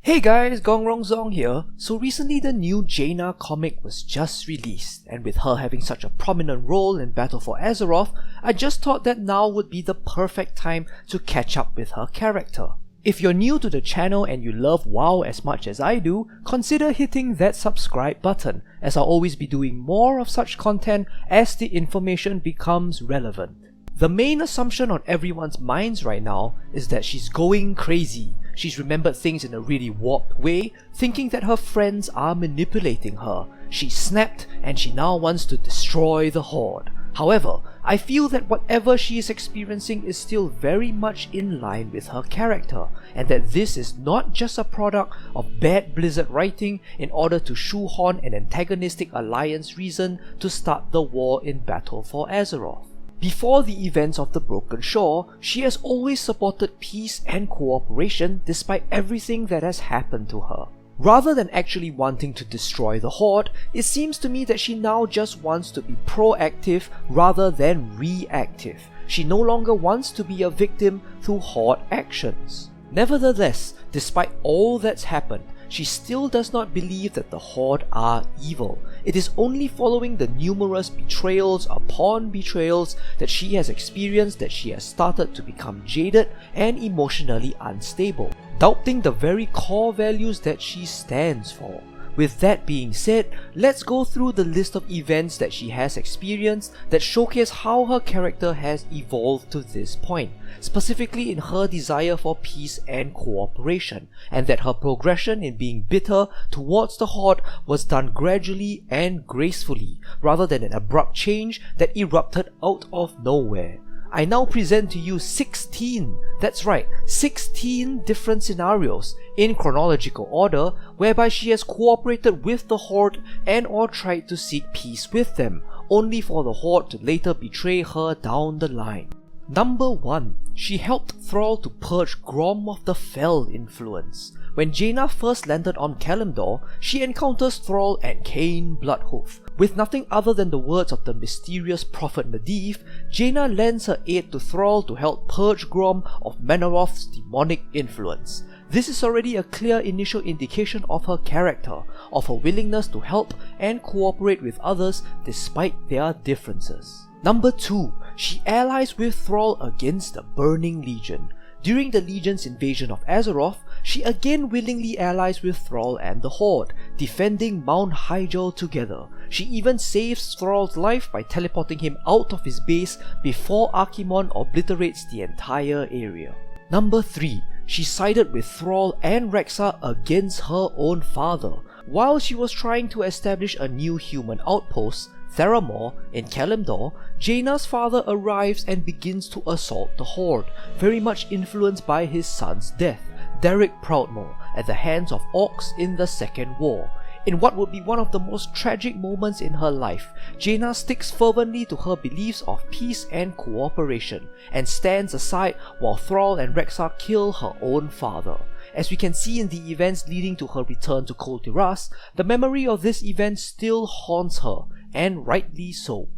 Hey guys, Gongrongzong here. So recently the new Jaina comic was just released, and with her having such a prominent role in Battle for Azeroth, I just thought that now would be the perfect time to catch up with her character. If you're new to the channel and you love WoW as much as I do, consider hitting that subscribe button, as I'll always be doing more of such content as the information becomes relevant. The main assumption on everyone's minds right now is that she's going crazy. She's remembered things in a really warped way, thinking that her friends are manipulating her. She snapped and she now wants to destroy the Horde. However, I feel that whatever she is experiencing is still very much in line with her character, and that this is not just a product of bad Blizzard writing in order to shoehorn an antagonistic alliance reason to start the war in Battle for Azeroth. Before the events of the Broken Shore, she has always supported peace and cooperation despite everything that has happened to her. Rather than actually wanting to destroy the Horde, it seems to me that she now just wants to be proactive rather than reactive. She no longer wants to be a victim through Horde actions. Nevertheless, despite all that's happened, she still does not believe that the Horde are evil. It is only following the numerous betrayals upon betrayals that she has experienced that she has started to become jaded and emotionally unstable, doubting the very core values that she stands for. With that being said, let's go through the list of events that she has experienced that showcase how her character has evolved to this point, specifically in her desire for peace and cooperation, and that her progression in being bitter towards the Horde was done gradually and gracefully, rather than an abrupt change that erupted out of nowhere. I now present to you 16, that's right, 16 different scenarios in chronological order whereby she has cooperated with the Horde and or tried to seek peace with them, only for the Horde to later betray her down the line. Number 1. She helped Thrall to purge Grom of the Fell influence. When Jaina first landed on Kalimdor, she encounters Thrall and Cain BLOODHOOF. With nothing other than the words of the mysterious prophet Medivh, Jaina lends her aid to Thrall to help purge Grom of Manoroth's demonic influence. This is already a clear initial indication of her character, of her willingness to help and cooperate with others despite their differences. Number 2. She allies with Thrall against the Burning Legion. During the Legion's invasion of Azeroth, she again willingly allies with Thrall and the Horde, defending Mount Hyjal together. She even saves Thrall's life by teleporting him out of his base before Archimonde obliterates the entire area. Number 3. She sided with Thrall and Rexxar against her own father. While she was trying to establish a new human outpost, Theramore, in Kalimdor, Jaina's father arrives and begins to assault the Horde, very much influenced by his son's death, Derek Proudmoore, at the hands of Orcs in the Second War. In what would be one of the most tragic moments in her life, Jaina sticks fervently to her beliefs of peace and cooperation, and stands aside while Thrall and Rexxar kill her own father. As we can see in the events leading to her return to Kul Tiras, the memory of this event still haunts her, and rightly so.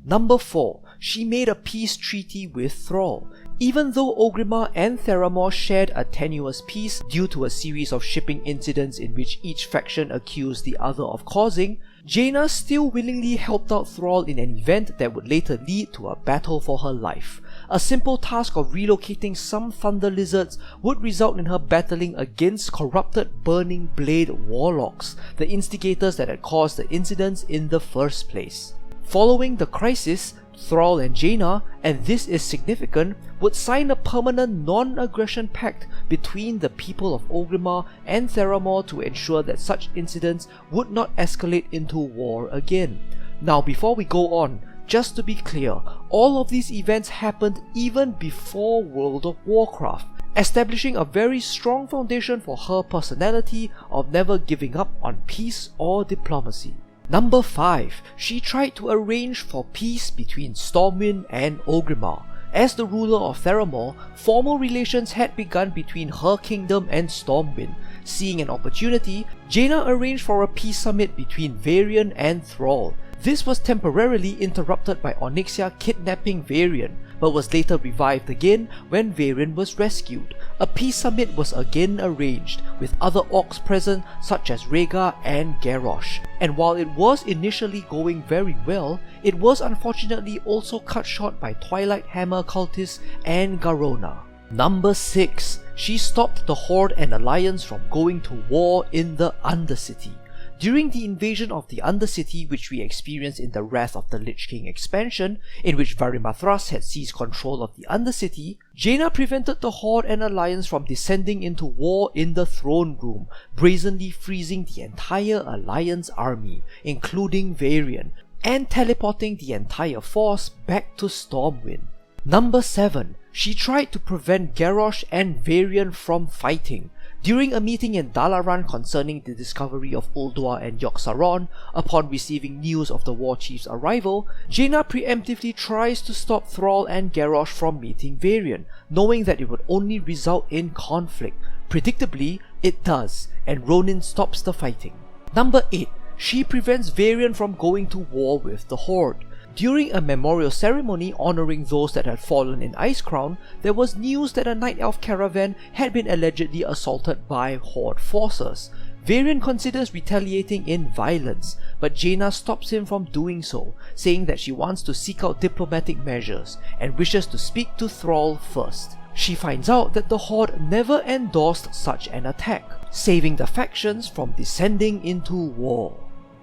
Number 4. She made a peace treaty with Thrall. Even though Orgrimmar and Theramore shared a tenuous peace due to a series of shipping incidents in which each faction accused the other of causing, Jaina still willingly helped out Thrall in an event that would later lead to a battle for her life. A simple task of relocating some Thunder Lizards would result in her battling against corrupted Burning Blade Warlocks, the instigators that had caused the incidents in the first place. Following the crisis, Thrall and Jaina, and this is significant, would sign a permanent non-aggression pact between the people of Orgrimmar and Theramore to ensure that such incidents would not escalate into war again. Now before we go on, just to be clear, all of these events happened even before World of Warcraft, establishing a very strong foundation for her personality of never giving up on peace or diplomacy. Number 5. She tried to arrange for peace between Stormwind and Orgrimmar. As the ruler of Theramore, formal relations had begun between her kingdom and Stormwind. Seeing an opportunity, Jaina arranged for a peace summit between Varian and Thrall. This was temporarily interrupted by Onyxia kidnapping Varian, but was later revived again when Varian was rescued. A peace summit was again arranged, with other orcs present such as Rhaegar and Garrosh. And while it was initially going very well, it was unfortunately also cut short by Twilight Hammer cultists and Garona. Number 6. She stopped the Horde and Alliance from going to war in the Undercity. During the invasion of the Undercity, which we experienced in the Wrath of the Lich King expansion, in which Varimathras had seized control of the Undercity, Jaina prevented the Horde and Alliance from descending into war in the Throne Room, brazenly freezing the entire Alliance army, including Varian, and teleporting the entire force back to Stormwind. Number 7. She tried to prevent Garrosh and Varian from fighting. During a meeting in DALARAN concerning the discovery of Ulduar and Yogg-Saron, upon receiving news of the war chief's arrival, Jaina preemptively tries to stop Thrall and Garrosh from meeting Varian, knowing that it would only result in conflict. Predictably, it does, and Ronin stops the fighting. Number 8. She prevents Varian from going to war with the Horde. During a memorial ceremony honouring those that had fallen in Icecrown, there was news that a Night Elf caravan had been allegedly assaulted by Horde forces. Varian considers retaliating in violence, but Jaina stops him from doing so, saying that she wants to seek out diplomatic measures and wishes to speak to Thrall first. She finds out that the Horde never endorsed such an attack, saving the factions from descending into war.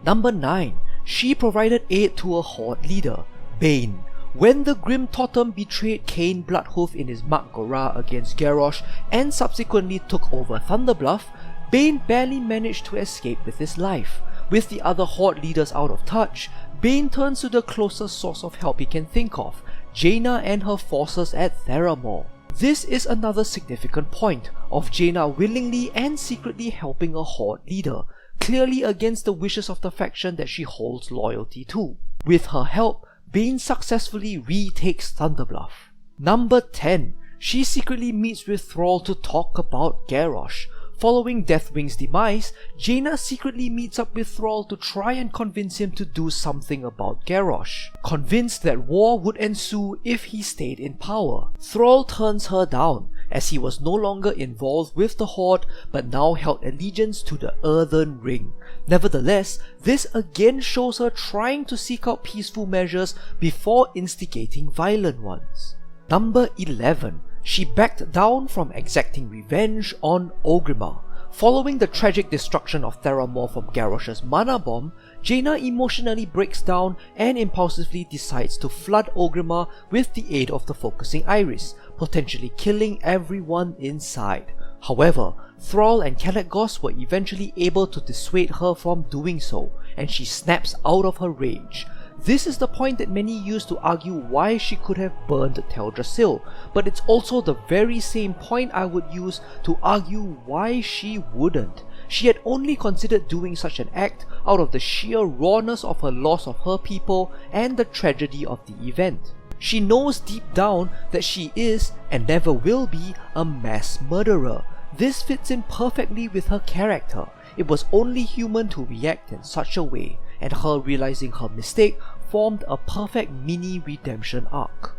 Number 9. She provided aid to a Horde leader, Baine. When the Grim Totem betrayed Cain Bloodhoof in his Mark Gorah against Garrosh and subsequently took over Thunderbluff, Baine barely managed to escape with his life. With the other Horde leaders out of touch, Baine turns to the closest source of help he can think of, Jaina and her forces at Theramore. This is another significant point of Jaina willingly and secretly helping a Horde leader, clearly against the wishes of the faction that she holds loyalty to. With her help, Baine successfully retakes Thunderbluff. Number 10. She secretly meets with Thrall to talk about Garrosh. Following Deathwing's demise, Jaina secretly meets up with Thrall to try and convince him to do something about Garrosh. Convinced that war would ensue if he stayed in power, Thrall turns her down, as he was no longer involved with the Horde but now held allegiance to the Earthen Ring. Nevertheless, this again shows her trying to seek out peaceful measures before instigating violent ones. Number 11. She backed down from exacting revenge on Orgrimmar. Following the tragic destruction of Theramore from Garrosh's mana bomb, Jaina emotionally breaks down and impulsively decides to flood Orgrimmar with the aid of the Focusing Iris, potentially killing everyone inside. However, Thrall and Calegos were eventually able to dissuade her from doing so, and she snaps out of her rage. This is the point that many use to argue why she could have burned Teldrassil, but it's also the very same point I would use to argue why she wouldn't. She had only considered doing such an act out of the sheer rawness of her loss of her people and the tragedy of the event. She knows deep down that she is, and never will be, a mass murderer. This fits in perfectly with her character. It was only human to react in such a way, and her realizing her mistake formed a perfect mini redemption arc.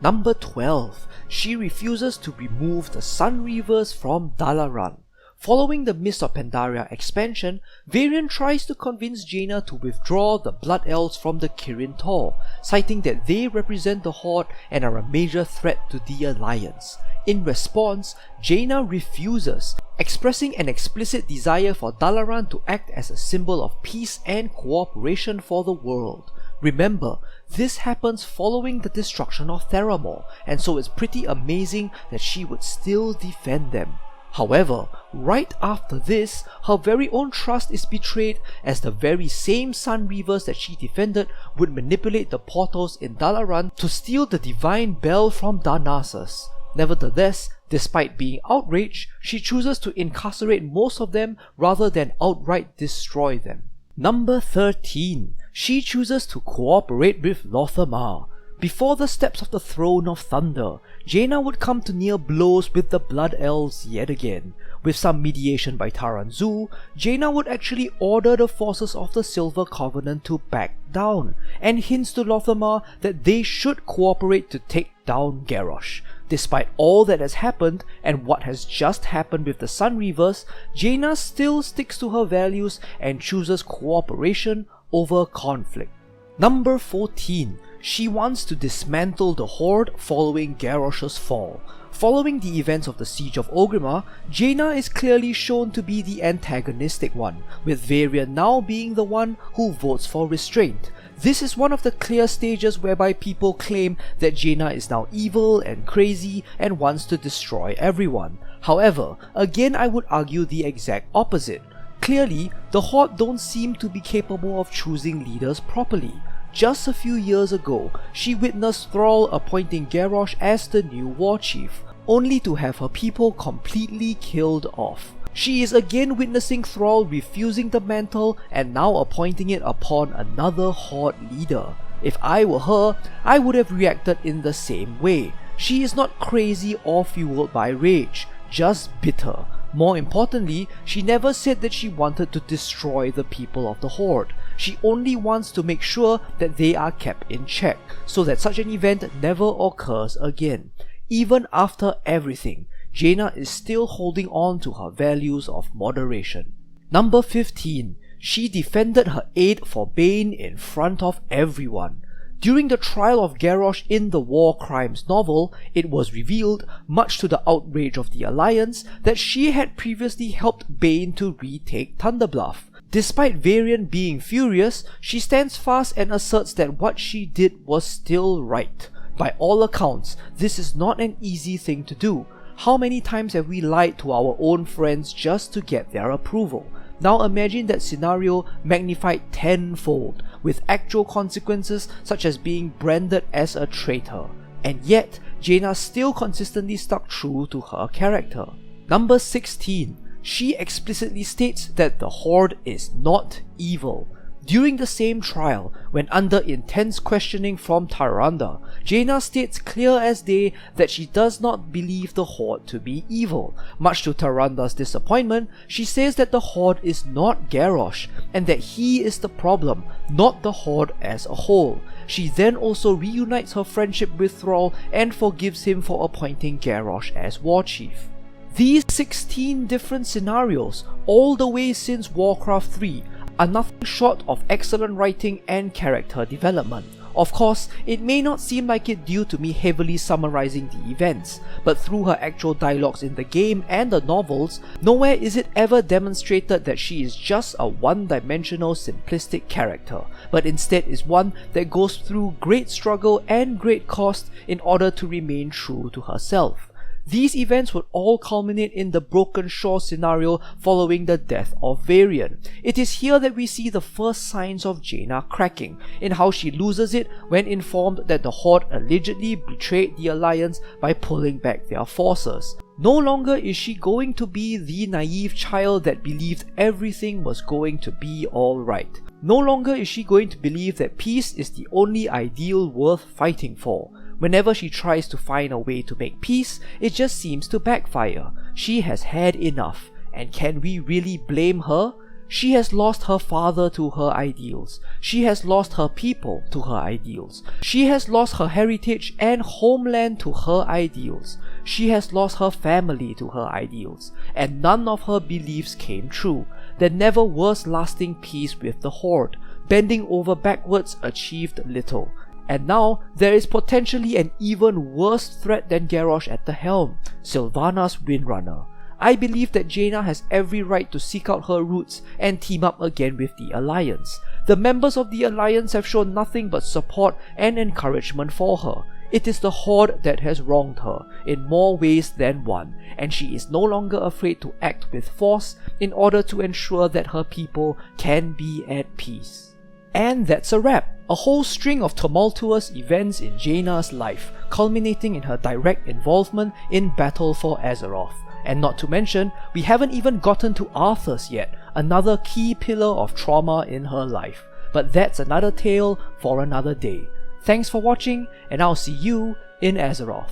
Number 12. She refuses to remove the SUNREAVERS from DALARAN. Following the Mist of Pandaria expansion, Varian tries to convince Jaina to withdraw the Blood Elves from the Kirin Tor, citing that they represent the Horde and are a major threat to the Alliance. In response, Jaina refuses, expressing an explicit desire for DALARAN to act as a symbol of peace and cooperation for the world. Remember, this happens following the destruction of Theramore, and so it's pretty amazing that she would still defend them. However, right after this, her very own trust is betrayed, as the very same SUNREAVERS that she defended would manipulate the portals in DALARAN to steal the Divine Bell from Darnassus. Nevertheless, despite being outraged, she chooses to incarcerate most of them rather than outright destroy them. Number 13. She chooses to cooperate with LORTHEMAR. Before the steps of the Throne of Thunder, Jaina would come to near blows with the Blood Elves yet again. With some mediation by Taranzu, Jaina would actually order the forces of the Silver Covenant to back down, and hints to LORTHEMAR that they should cooperate to take down Garrosh. Despite all that has happened and what has just happened with the SUNREAVERS, Jaina still sticks to her values and chooses cooperation over conflict. Number 14. She wants to dismantle the Horde following Garrosh's fall. Following the events of the Siege of Orgrimmar, Jaina is clearly shown to be the antagonistic one, with Varian now being the one who votes for restraint. This is one of the clear stages whereby people claim that Jaina is now evil and crazy and wants to destroy everyone. However, again I would argue the exact opposite. Clearly, the Horde don't seem to be capable of choosing leaders properly. Just a few years ago, she witnessed Thrall appointing Garrosh as the new war chief, only to have her people completely killed off. She is again witnessing Thrall refusing the mantle and now appointing it upon another Horde leader. If I were her, I would have reacted in the same way. She is not crazy or fueled by rage, just bitter. More importantly, she never said that she wanted to destroy the people of the Horde. She only wants to make sure that they are kept in check, so that such an event never occurs again. Even after everything, Jaina is still holding on to her values of moderation. Number 15. She defended her aid for Baine in front of everyone. During the trial of Garrosh in the War Crimes novel, it was revealed, much to the outrage of the Alliance, that she had previously helped Baine to retake Thunderbluff. Despite Varian being furious, she stands fast and asserts that what she did was still right. By all accounts, this is not an easy thing to do. How many times have we lied to our own friends just to get their approval? Now imagine that scenario magnified tenfold, with actual consequences such as being branded as a traitor. And yet, Jaina still consistently stuck true to her character. Number 16. She explicitly states that the Horde is not evil. During the same trial, when under intense questioning from Tyrande, Jaina states clear as day that she does not believe the Horde to be evil. Much to Tyrande's disappointment, she says that the Horde is not Garrosh, and that he is the problem, not the Horde as a whole. She then also reunites her friendship with Thrall and forgives him for appointing Garrosh as war chief. These 16 different scenarios, all the way since Warcraft 3, are nothing short of excellent writing and character development. Of course, it may not seem like it due to me heavily summarizing the events, but through her actual dialogues in the game and the novels, nowhere is it ever demonstrated that she is just a one-dimensional simplistic character, but instead is one that goes through great struggle and great cost in order to remain true to herself. These events would all culminate in the Broken Shore scenario following the death of Varian. It is here that we see the first signs of Jaina cracking, in how she loses it when informed that the Horde allegedly betrayed the Alliance by pulling back their forces. No longer is she going to be the naive child that believed everything was going to be alright. No longer is she going to believe that peace is the only ideal worth fighting for. Whenever she tries to find a way to make peace, it just seems to backfire. She has had enough, and can we really blame her? She has lost her father to her ideals. She has lost her people to her ideals. She has lost her heritage and homeland to her ideals. She has lost her family to her ideals, and none of her beliefs came true. There never was lasting peace with the Horde. Bending over backwards achieved little. And now, there is potentially an even worse threat than Garrosh at the helm, Sylvanas Windrunner. I believe that Jaina has every right to seek out her roots and team up again with the Alliance. The members of the Alliance have shown nothing but support and encouragement for her. It is the Horde that has wronged her, in more ways than one, and she is no longer afraid to act with force in order to ensure that her people can be at peace. And that's a wrap. A whole string of tumultuous events in Jaina's life, culminating in her direct involvement in battle for Azeroth. And not to mention, we haven't even gotten to Arthas yet, another key pillar of trauma in her life. But that's another tale for another day. Thanks for watching, and I'll see you in Azeroth.